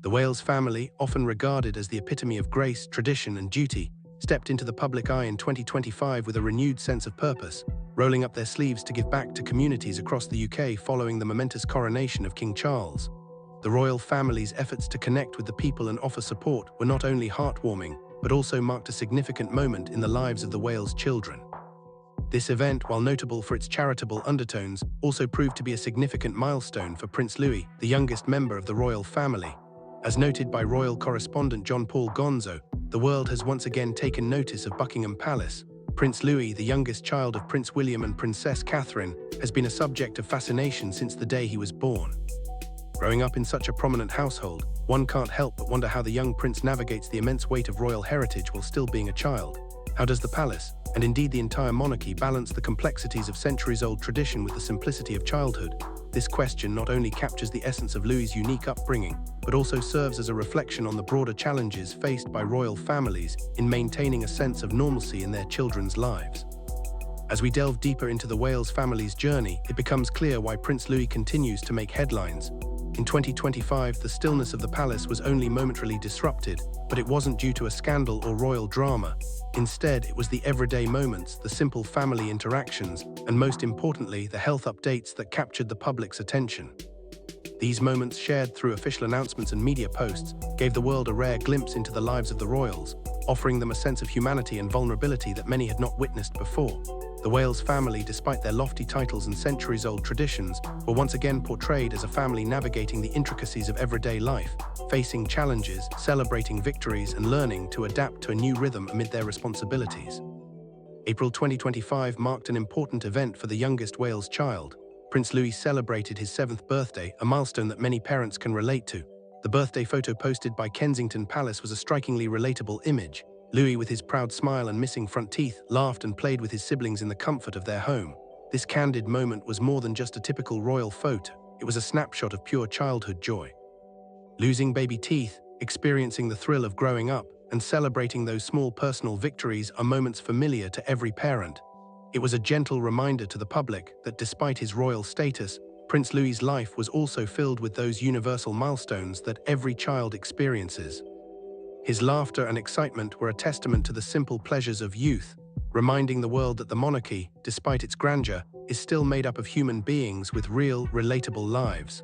The Wales family, often regarded as the epitome of grace, tradition, and duty, stepped into the public eye in 2025 with a renewed sense of purpose, rolling up their sleeves to give back to communities across the UK following the momentous coronation of King Charles. The royal family's efforts to connect with the people and offer support were not only heartwarming, but also marked a significant moment in the lives of the Wales children. This event, while notable for its charitable undertones, also proved to be a significant milestone for Prince Louis, the youngest member of the royal family. As noted by royal correspondent John Paul Gonzo, the world has once again taken notice of Buckingham Palace. Prince Louis, the youngest child of Prince William and Princess Catherine, has been a subject of fascination since the day he was born. Growing up in such a prominent household, one can't help but wonder how the young prince navigates the immense weight of royal heritage while still being a child. How does the palace, and indeed the entire monarchy, balance the complexities of centuries-old tradition with the simplicity of childhood? This question not only captures the essence of Louis's unique upbringing, but also serves as a reflection on the broader challenges faced by royal families in maintaining a sense of normalcy in their children's lives. As we delve deeper into the Wales family's journey, it becomes clear why Prince Louis continues to make headlines. In 2025, the stillness of the palace was only momentarily disrupted, but it wasn't due to a scandal or royal drama. Instead, it was the everyday moments, the simple family interactions, and most importantly, the health updates that captured the public's attention. These moments, shared through official announcements and media posts, gave the world a rare glimpse into the lives of the royals, offering them a sense of humanity and vulnerability that many had not witnessed before. The Wales family, despite their lofty titles and centuries-old traditions, were once again portrayed as a family navigating the intricacies of everyday life, facing challenges, celebrating victories, and learning to adapt to a new rhythm amid their responsibilities. April 2025 marked an important event for the youngest Wales child. Prince Louis celebrated his 7th birthday, a milestone that many parents can relate to. The birthday photo posted by Kensington Palace was a strikingly relatable image. Louis, with his proud smile and missing front teeth, laughed and played with his siblings in the comfort of their home. This candid moment was more than just a typical royal photo. It was a snapshot of pure childhood joy. Losing baby teeth, experiencing the thrill of growing up, and celebrating those small personal victories are moments familiar to every parent. It was a gentle reminder to the public that despite his royal status, Prince Louis's life was also filled with those universal milestones that every child experiences. His laughter and excitement were a testament to the simple pleasures of youth, reminding the world that the monarchy, despite its grandeur, is still made up of human beings with real, relatable lives.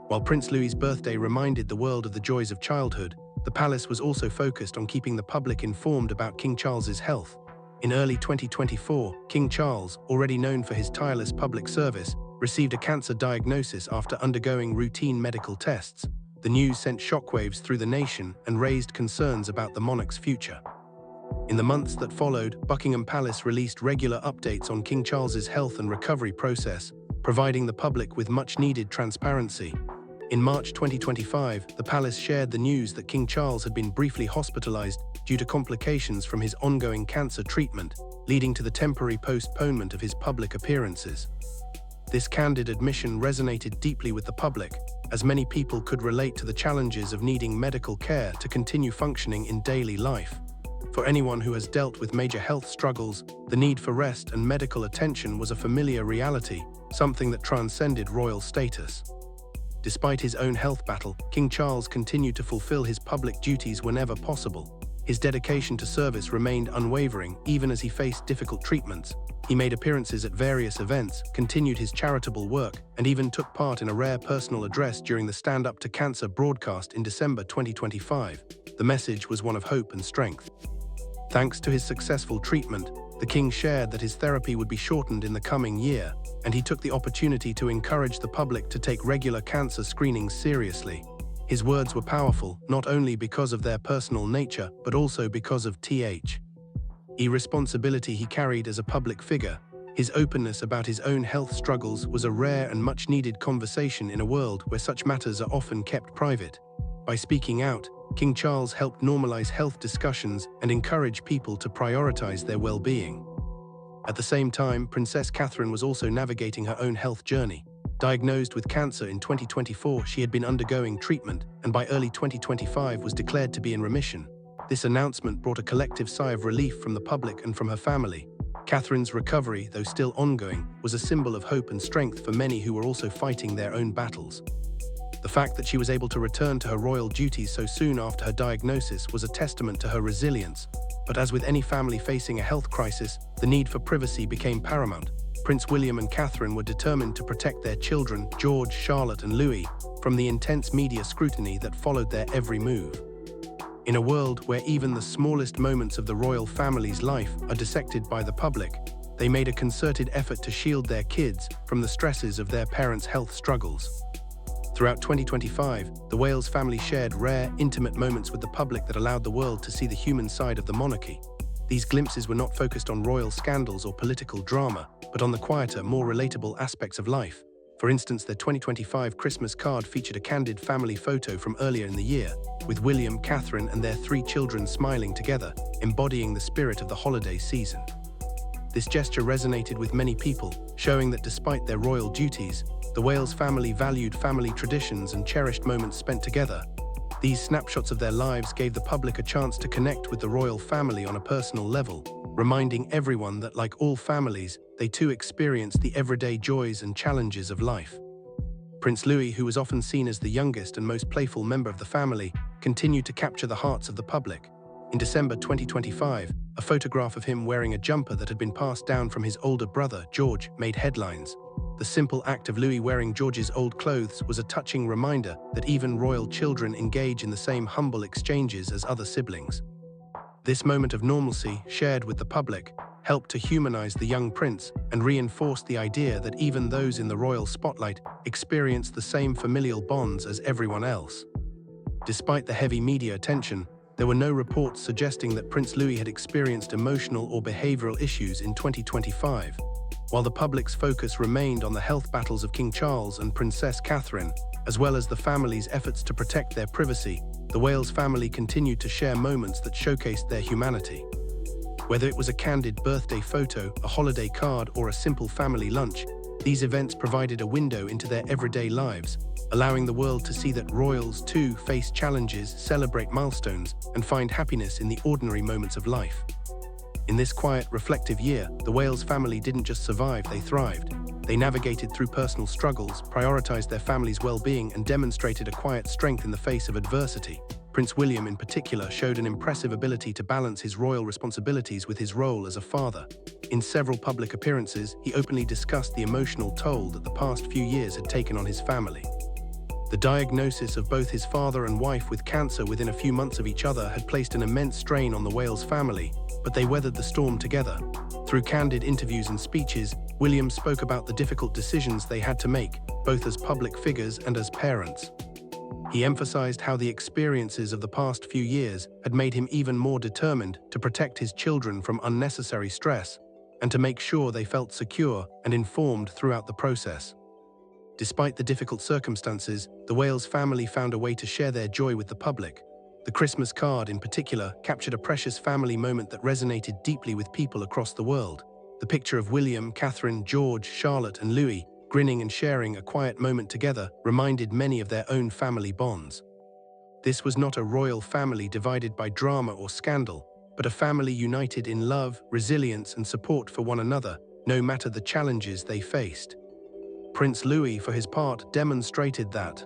While Prince Louis's birthday reminded the world of the joys of childhood, the palace was also focused on keeping the public informed about King Charles's health. In early 2024, King Charles, already known for his tireless public service, received a cancer diagnosis after undergoing routine medical tests. The news sent shockwaves through the nation and raised concerns about the monarch's future. In the months that followed, Buckingham Palace released regular updates on King Charles's health and recovery process, providing the public with much-needed transparency. In March 2025, the palace shared the news that King Charles had been briefly hospitalized due to complications from his ongoing cancer treatment, leading to the temporary postponement of his public appearances. This candid admission resonated deeply with the public, as many people could relate to the challenges of needing medical care to continue functioning in daily life. For anyone who has dealt with major health struggles, the need for rest and medical attention was a familiar reality, something that transcended royal status. Despite his own health battle, King Charles continued to fulfill his public duties whenever possible. His dedication to service remained unwavering, even as he faced difficult treatments. He made appearances at various events, continued his charitable work, and even took part in a rare personal address during the Stand Up to Cancer broadcast in December 2025. The message was one of hope and strength. Thanks to his successful treatment, the king shared that his therapy would be shortened in the coming year, and he took the opportunity to encourage the public to take regular cancer screenings seriously. His words were powerful, not only because of their personal nature, but also because of the responsibility he carried as a public figure. His openness about his own health struggles was a rare and much-needed conversation in a world where such matters are often kept private. By speaking out, King Charles helped normalize health discussions and encourage people to prioritize their well-being. At the same time, Princess Catherine was also navigating her own health journey. Diagnosed with cancer in 2024, she had been undergoing treatment and by early 2025 was declared to be in remission. This announcement brought a collective sigh of relief from the public and from her family. Catherine's recovery, though still ongoing, was a symbol of hope and strength for many who were also fighting their own battles. The fact that she was able to return to her royal duties so soon after her diagnosis was a testament to her resilience. But as with any family facing a health crisis, the need for privacy became paramount. Prince William and Catherine were determined to protect their children, George, Charlotte, and Louis, from the intense media scrutiny that followed their every move. In a world where even the smallest moments of the royal family's life are dissected by the public, they made a concerted effort to shield their kids from the stresses of their parents' health struggles. Throughout 2025, the Wales family shared rare, intimate moments with the public that allowed the world to see the human side of the monarchy. These glimpses were not focused on royal scandals or political drama, but on the quieter, more relatable aspects of life. For instance, their 2025 Christmas card featured a candid family photo from earlier in the year, with William, Catherine, and their 3 children smiling together, embodying the spirit of the holiday season. This gesture resonated with many people, showing that despite their royal duties, the Wales family valued family traditions and cherished moments spent together. These snapshots of their lives gave the public a chance to connect with the royal family on a personal level, reminding everyone that, like all families, they too experienced the everyday joys and challenges of life. Prince Louis, who was often seen as the youngest and most playful member of the family, continued to capture the hearts of the public. In December 2025, a photograph of him wearing a jumper that had been passed down from his older brother, George, made headlines. The simple act of Louis wearing George's old clothes was a touching reminder that even royal children engage in the same humble exchanges as other siblings. This moment of normalcy, shared with the public, helped to humanize the young prince and reinforced the idea that even those in the royal spotlight experienced the same familial bonds as everyone else. Despite the heavy media attention, there were no reports suggesting that Prince Louis had experienced emotional or behavioral issues in 2025. While the public's focus remained on the health battles of King Charles and Princess Catherine, as well as the family's efforts to protect their privacy, the Wales family continued to share moments that showcased their humanity. Whether it was a candid birthday photo, a holiday card, or a simple family lunch, these events provided a window into their everyday lives, allowing the world to see that royals too face challenges, celebrate milestones, and find happiness in the ordinary moments of life. In this quiet, reflective year, the Wales family didn't just survive, they thrived. They navigated through personal struggles, prioritized their family's well-being, and demonstrated a quiet strength in the face of adversity. Prince William, in particular, showed an impressive ability to balance his royal responsibilities with his role as a father. In several public appearances, he openly discussed the emotional toll that the past few years had taken on his family. The diagnosis of both his father and wife with cancer within a few months of each other had placed an immense strain on the Wales family, but they weathered the storm together. Through candid interviews and speeches, William spoke about the difficult decisions they had to make, both as public figures and as parents. He emphasized how the experiences of the past few years had made him even more determined to protect his children from unnecessary stress and to make sure they felt secure and informed throughout the process. Despite the difficult circumstances, the Wales family found a way to share their joy with the public. The Christmas card, in particular, captured a precious family moment that resonated deeply with people across the world. The picture of William, Catherine, George, Charlotte, and Louis, grinning and sharing a quiet moment together, reminded many of their own family bonds. This was not a royal family divided by drama or scandal, but a family united in love, resilience, and support for one another, no matter the challenges they faced. Prince Louis, for his part, demonstrated that,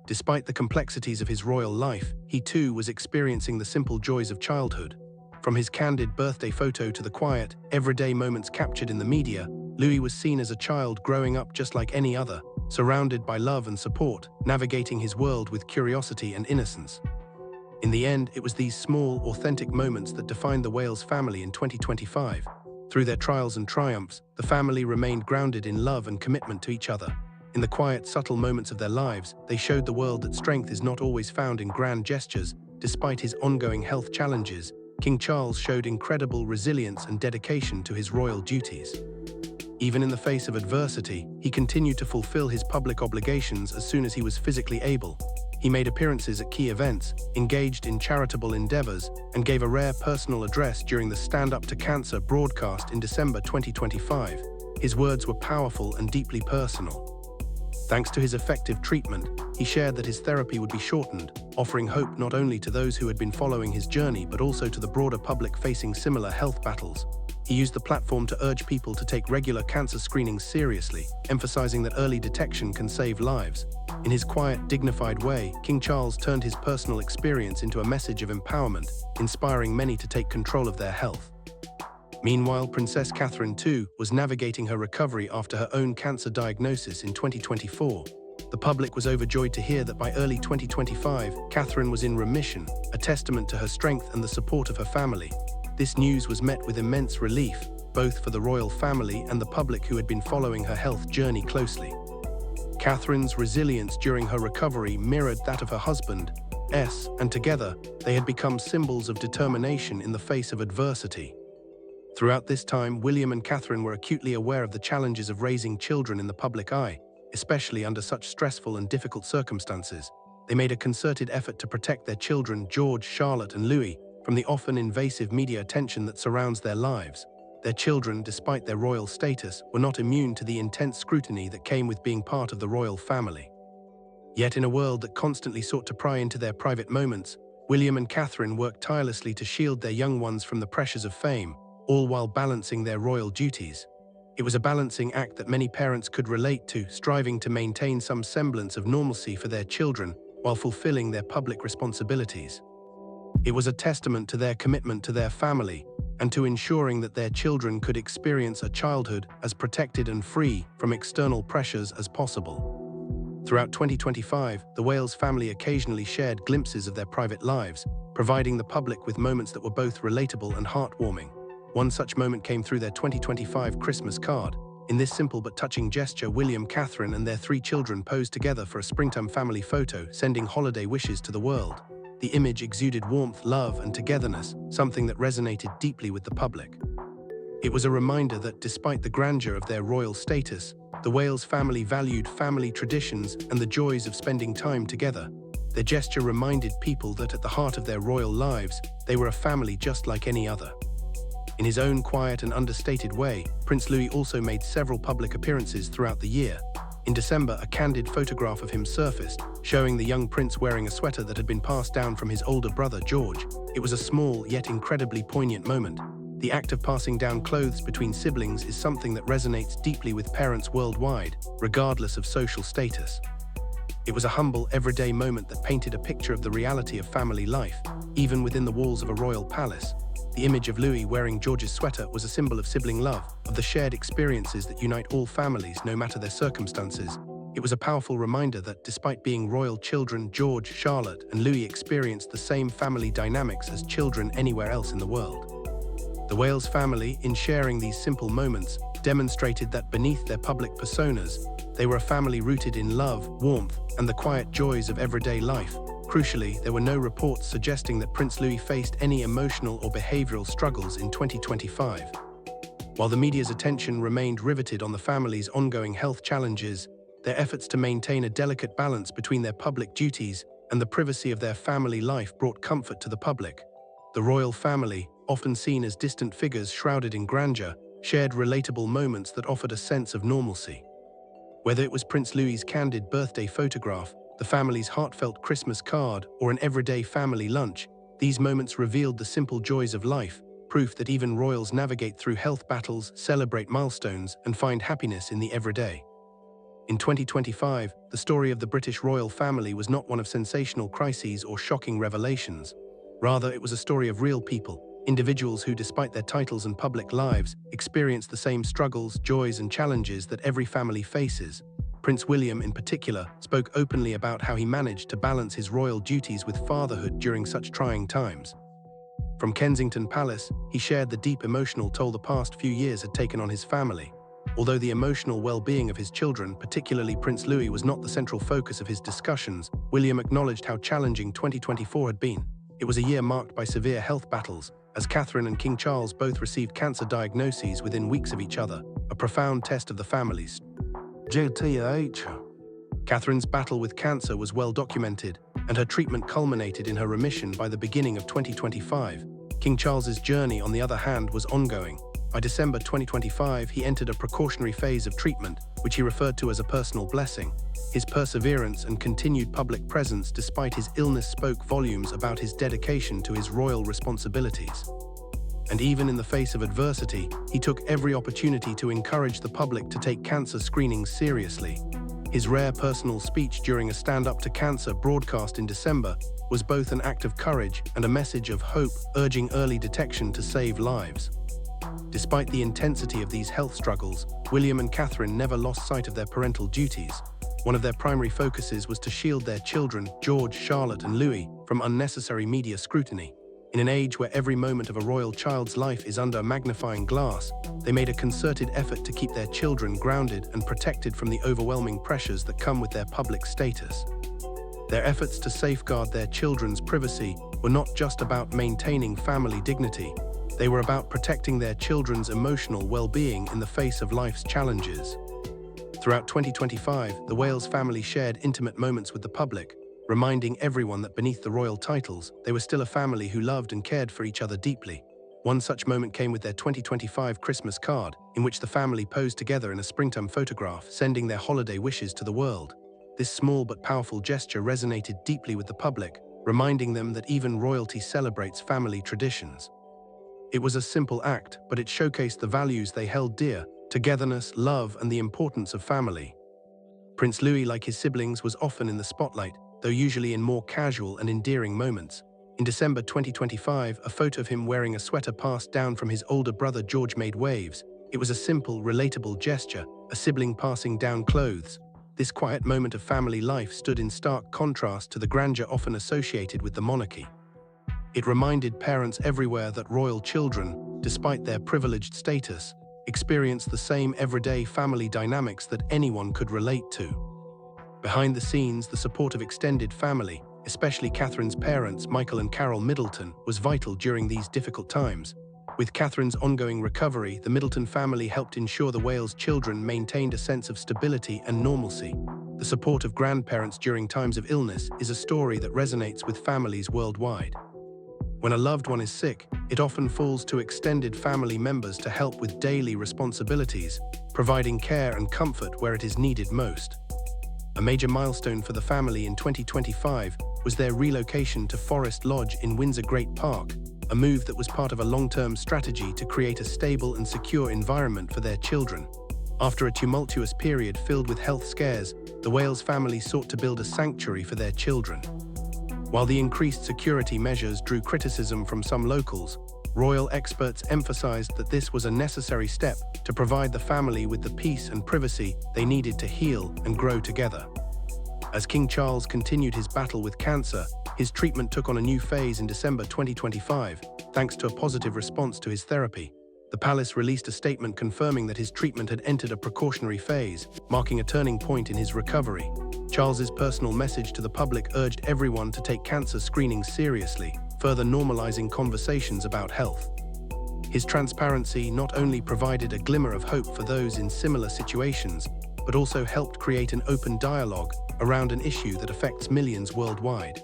despite the complexities of his royal life, he too was experiencing the simple joys of childhood. From his candid birthday photo to the quiet, everyday moments captured in the media, Louis was seen as a child growing up just like any other, surrounded by love and support, navigating his world with curiosity and innocence. In the end, it was these small, authentic moments that defined the Wales family in 2025. Through their trials and triumphs, the family remained grounded in love and commitment to each other. In the quiet, subtle moments of their lives, they showed the world that strength is not always found in grand gestures. Despite his ongoing health challenges, King Charles showed incredible resilience and dedication to his royal duties. Even in the face of adversity, he continued to fulfill his public obligations as soon as he was physically able. He made appearances at key events, engaged in charitable endeavors, and gave a rare personal address during the Stand Up to Cancer broadcast in December 2025. His words were powerful and deeply personal. Thanks to his effective treatment, he shared that his therapy would be shortened, offering hope not only to those who had been following his journey but also to the broader public facing similar health battles. He used the platform to urge people to take regular cancer screenings seriously, emphasizing that early detection can save lives. In his quiet, dignified way, King Charles turned his personal experience into a message of empowerment, inspiring many to take control of their health. Meanwhile, Princess Catherine too was navigating her recovery after her own cancer diagnosis in 2024. The public was overjoyed to hear that by early 2025, Catherine was in remission, a testament to her strength and the support of her family. This news was met with immense relief, both for the royal family and the public who had been following her health journey closely. Catherine's resilience during her recovery mirrored that of her husband, and together, they had become symbols of determination in the face of adversity. Throughout this time, William and Catherine were acutely aware of the challenges of raising children in the public eye, especially under such stressful and difficult circumstances. They made a concerted effort to protect their children, George, Charlotte, and Louis, from the often invasive media attention that surrounds their lives. Their children, despite their royal status, were not immune to the intense scrutiny that came with being part of the royal family. Yet in a world that constantly sought to pry into their private moments, William and Catherine worked tirelessly to shield their young ones from the pressures of fame, all while balancing their royal duties. It was a balancing act that many parents could relate to, striving to maintain some semblance of normalcy for their children while fulfilling their public responsibilities. It was a testament to their commitment to their family and to ensuring that their children could experience a childhood as protected and free from external pressures as possible. Throughout 2025, the Wales family occasionally shared glimpses of their private lives, providing the public with moments that were both relatable and heartwarming. One such moment came through their 2025 Christmas card. In this simple but touching gesture, William, Catherine, and their 3 children posed together for a springtime family photo, sending holiday wishes to the world. The image exuded warmth, love, and togetherness, something that resonated deeply with the public. It was a reminder that, despite the grandeur of their royal status, the Wales family valued family traditions and the joys of spending time together. Their gesture reminded people that at the heart of their royal lives, they were a family just like any other. In his own quiet and understated way, Prince Louis also made several public appearances throughout the year. In December, a candid photograph of him surfaced, showing the young prince wearing a sweater that had been passed down from his older brother, George. It was a small, yet incredibly poignant moment. The act of passing down clothes between siblings is something that resonates deeply with parents worldwide, regardless of social status. It was a humble, everyday moment that painted a picture of the reality of family life, even within the walls of a royal palace. The image of Louis wearing George's sweater was a symbol of sibling love, of the shared experiences that unite all families, no matter their circumstances. It was a powerful reminder that, despite being royal children, George, Charlotte, and Louis experienced the same family dynamics as children anywhere else in the world. The Wales family, in sharing these simple moments, demonstrated that beneath their public personas, they were a family rooted in love, warmth, and the quiet joys of everyday life. Crucially, there were no reports suggesting that Prince Louis faced any emotional or behavioral struggles in 2025. While the media's attention remained riveted on the family's ongoing health challenges, their efforts to maintain a delicate balance between their public duties and the privacy of their family life brought comfort to the public. The royal family, often seen as distant figures shrouded in grandeur, shared relatable moments that offered a sense of normalcy. Whether it was Prince Louis's candid birthday photograph, the family's heartfelt Christmas card, or an everyday family lunch, these moments revealed the simple joys of life, proof that even royals navigate through health battles, celebrate milestones, and find happiness in the everyday. In 2025, the story of the British royal family was not one of sensational crises or shocking revelations. Rather, it was a story of real people, individuals who, despite their titles and public lives, experienced the same struggles, joys, and challenges that every family faces. Prince William, in particular, spoke openly about how he managed to balance his royal duties with fatherhood during such trying times. From Kensington Palace, he shared the deep emotional toll the past few years had taken on his family. Although the emotional well-being of his children, particularly Prince Louis, was not the central focus of his discussions, William acknowledged how challenging 2024 had been. It was a year marked by severe health battles, as Catherine and King Charles both received cancer diagnoses within weeks of each other, a profound test of the family's. Catherine's battle with cancer was well documented, and her treatment culminated in her remission by the beginning of 2025. King Charles's journey, on the other hand, was ongoing. By December 2025, he entered a precautionary phase of treatment, which he referred to as a personal blessing. His perseverance and continued public presence despite his illness spoke volumes about his dedication to his royal responsibilities. And even in the face of adversity, he took every opportunity to encourage the public to take cancer screenings seriously. His rare personal speech during a Stand Up to Cancer broadcast in December was both an act of courage and a message of hope, urging early detection to save lives. Despite the intensity of these health struggles, William and Catherine never lost sight of their parental duties. One of their primary focuses was to shield their children, George, Charlotte, and Louis, from unnecessary media scrutiny. In an age where every moment of a royal child's life is under a magnifying glass, they made a concerted effort to keep their children grounded and protected from the overwhelming pressures that come with their public status. Their efforts to safeguard their children's privacy were not just about maintaining family dignity. They were about protecting their children's emotional well-being in the face of life's challenges. Throughout 2025, the Wales family shared intimate moments with the public, reminding everyone that beneath the royal titles, they were still a family who loved and cared for each other deeply. One such moment came with their 2025 Christmas card, in which the family posed together in a springtime photograph, sending their holiday wishes to the world. This small but powerful gesture resonated deeply with the public, reminding them that even royalty celebrates family traditions. It was a simple act, but it showcased the values they held dear: togetherness, love, and the importance of family. Prince Louis, like his siblings, was often in the spotlight, though usually in more casual and endearing moments. In December 2025, a photo of him wearing a sweater passed down from his older brother George made waves. It was a simple, relatable gesture, a sibling passing down clothes. This quiet moment of family life stood in stark contrast to the grandeur often associated with the monarchy. It reminded parents everywhere that royal children, despite their privileged status, experience the same everyday family dynamics that anyone could relate to. Behind the scenes, the support of extended family, especially Catherine's parents, Michael and Carol Middleton, was vital during these difficult times. With Catherine's ongoing recovery, the Middleton family helped ensure the Wales children maintained a sense of stability and normalcy. The support of grandparents during times of illness is a story that resonates with families worldwide. When a loved one is sick, it often falls to extended family members to help with daily responsibilities, providing care and comfort where it is needed most. A major milestone for the family in 2025 was their relocation to Forest Lodge in Windsor Great Park, a move that was part of a long-term strategy to create a stable and secure environment for their children. After a tumultuous period filled with health scares, the Wales family sought to build a sanctuary for their children. While the increased security measures drew criticism from some locals, royal experts emphasized that this was a necessary step to provide the family with the peace and privacy they needed to heal and grow together. As King Charles continued his battle with cancer, his treatment took on a new phase in December 2025, thanks to a positive response to his therapy. The palace released a statement confirming that his treatment had entered a precautionary phase, marking a turning point in his recovery. Charles's personal message to the public urged everyone to take cancer screenings seriously, further normalizing conversations about health. His transparency not only provided a glimmer of hope for those in similar situations, but also helped create an open dialogue around an issue that affects millions worldwide.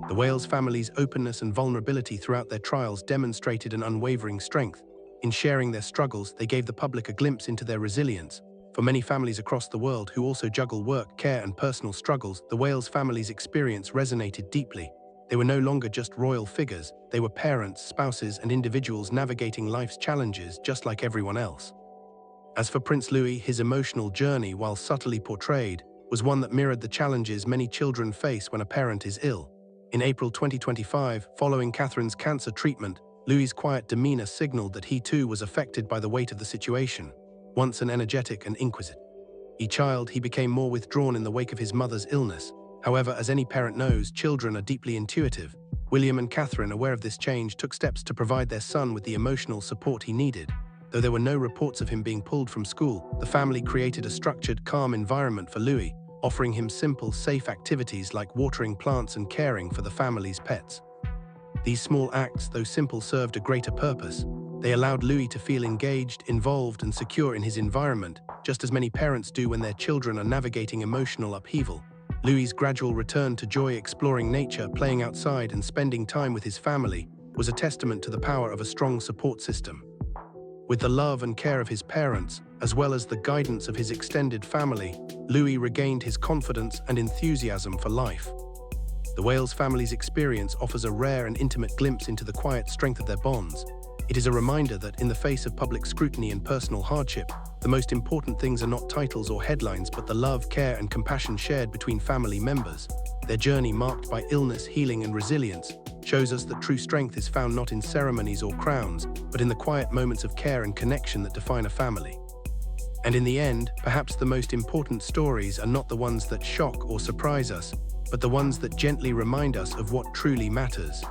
The Wales family's openness and vulnerability throughout their trials demonstrated an unwavering strength. In sharing their struggles, they gave the public a glimpse into their resilience. For many families across the world who also juggle work, care, and personal struggles, the Wales family's experience resonated deeply. They were no longer just royal figures, they were parents, spouses, and individuals navigating life's challenges just like everyone else. As for Prince Louis, his emotional journey, while subtly portrayed, was one that mirrored the challenges many children face when a parent is ill. In April 2025, following Catherine's cancer treatment, Louis's quiet demeanor signaled that he too was affected by the weight of the situation. Once an energetic and inquisitive child, he became more withdrawn in the wake of his mother's illness. However, as any parent knows, children are deeply intuitive. William and Catherine, aware of this change, took steps to provide their son with the emotional support he needed. Though there were no reports of him being pulled from school, the family created a structured, calm environment for Louis, offering him simple, safe activities like watering plants and caring for the family's pets. These small acts, though simple, served a greater purpose. They allowed Louis to feel engaged, involved, and secure in his environment, just as many parents do when their children are navigating emotional upheaval. Louis's gradual return to joy, exploring nature, playing outside, and spending time with his family was a testament to the power of a strong support system. With the love and care of his parents, as well as the guidance of his extended family, Louis regained his confidence and enthusiasm for life. The Wales family's experience offers a rare and intimate glimpse into the quiet strength of their bonds. It is a reminder that in the face of public scrutiny and personal hardship, the most important things are not titles or headlines, but the love, care, and compassion shared between family members. Their journey, marked by illness, healing, and resilience, shows us that true strength is found not in ceremonies or crowns, but in the quiet moments of care and connection that define a family. And in the end, perhaps the most important stories are not the ones that shock or surprise us, but the ones that gently remind us of what truly matters.